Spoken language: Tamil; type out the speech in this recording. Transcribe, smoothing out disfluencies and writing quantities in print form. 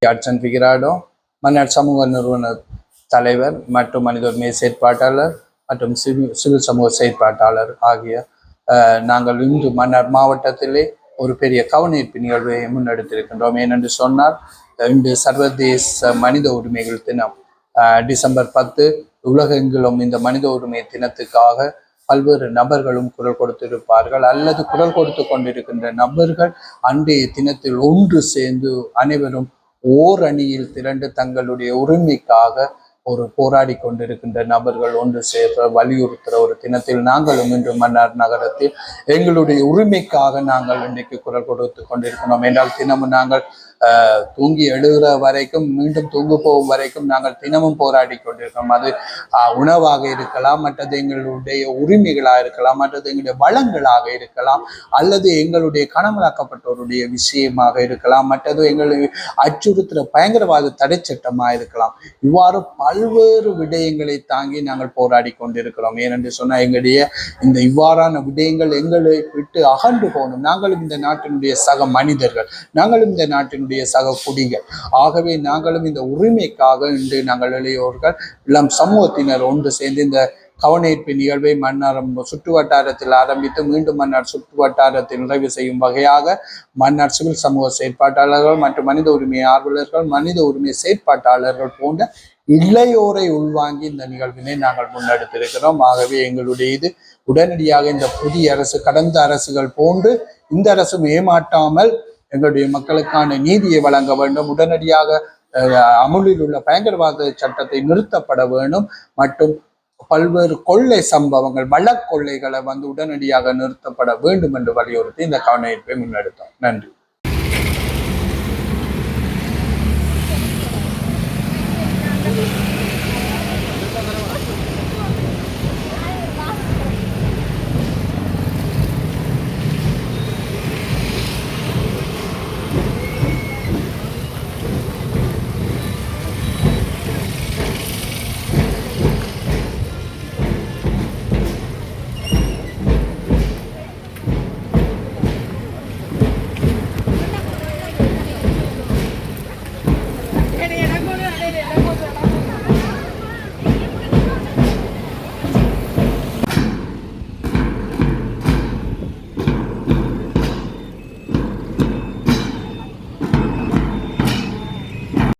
ஜாட்சன் பிகிராடோ, மன்னார் சமூக நிறுவன தலைவர் மற்றும் மனித உரிமை செயற்பாட்டாளர் மற்றும் சிவில் சமூக செயற்பாட்டாளர் ஆகிய நாங்கள் இன்று மன்னார் மாவட்டத்திலே ஒரு பெரிய கவனஈர்ப்பு நிகழ்வை முன்னெடுத்திருக்கின்றோம். ஏனென்று சொன்னால், இன்று சர்வதேச மனித உரிமைகள் தினம் டிசம்பர் 10 உலகெங்கிலும் இந்த மனித உரிமை தினத்துக்காக பல்வேறு நபர்களும் குரல் கொடுத்திருப்பார்கள், அல்லது குரல் கொடுத்து கொண்டிருக்கின்ற நபர்கள் அன்றைய தினத்தில் ஒன்று சேர்ந்து அனைவரும் ஓர் அணியில் திரண்டு தங்களுடைய உரிமைக்காக ஒரு போராடி கொண்டிருக்கின்ற நபர்கள் ஒன்று சேர்ற வலியுறுத்துகிற ஒரு தினத்தில் நாங்களும் இன்று மன்னார் நகரத்தில் எங்களுடைய உரிமைக்காக நாங்கள் இன்றைக்கு குரல் கொடுத்து கொண்டிருக்கிறோம். என்றால் தினமும் நாங்கள் தூங்கி எழுகிற வரைக்கும், மீண்டும் தூங்கு போகும் வரைக்கும் நாங்கள் தினமும் போராடி கொண்டிருக்கிறோம். அது உணவாக இருக்கலாம், மற்றது எங்களுடைய உரிமைகளாக இருக்கலாம், மற்றது எங்களுடைய வளங்களாக இருக்கலாம், அல்லது எங்களுடைய கணவனாக்கப்பட்டவருடைய விஷயமாக இருக்கலாம், மற்றது எங்களுடைய அச்சுறுத்துகிற பயங்கரவாத தடை சட்டமாக இருக்கலாம். இவ்வாறு பல்வேறு விடயங்களை தாங்கி நாங்கள் போராடி கொண்டிருக்கிறோம். ஏனென்று சொன்னால், எங்களுடைய இந்த இவ்வாறான விடயங்கள் எங்களை விட்டு அகன்று போகணும். நாங்களும் இந்த நாட்டினுடைய சக மனிதர்கள், நாங்களும் இந்த நாட்டினுடைய சக குடிகள். ஆகவே நாங்களும் இந்த உரிமைக்காக இன்று நாங்கள் இளையோர்கள் இளம் சமூகத்தினர் ஒன்று சேர்ந்து இந்த கவனஈர்ப்பு நிகழ்வை மன்னார் சுற்று வட்டாரத்தில் ஆரம்பித்து மீண்டும் மன்னார் சுற்று வட்டாரத்தில் நிறைவு செய்யும் வகையாக மன்னார் சிவில் சமூக செயற்பாட்டாளர்கள் மற்றும் மனித உரிமை ஆர்வலர்கள், மனித உரிமை செயற்பாட்டாளர்கள் போன்ற இளையோரை உள்வாங்கி இந்த நிகழ்வினை நாங்கள் முன்னெடுத்திருக்கிறோம். ஆகவே எங்களுடைய இது உடனடியாக இந்த புதிய அரசு, கடந்த அரசுகள் போன்று இந்த அரசும் ஏமாற்றாமல் எங்களுடைய மக்களுக்கான நீதியை வழங்க வேண்டும். உடனடியாக அமுலில் உள்ள பயங்கரவாத சட்டத்தை நிறுத்தப்பட வேண்டும் மற்றும் பல்வேறு கொள்ளை சம்பவங்கள், வழக்கொள்ளைகளை உடனடியாக நிறுத்தப்பட வேண்டும் என்று வலியுறுத்தி இந்த கவனஈர்ப்பை முன்னெடுத்தோம். நன்றி.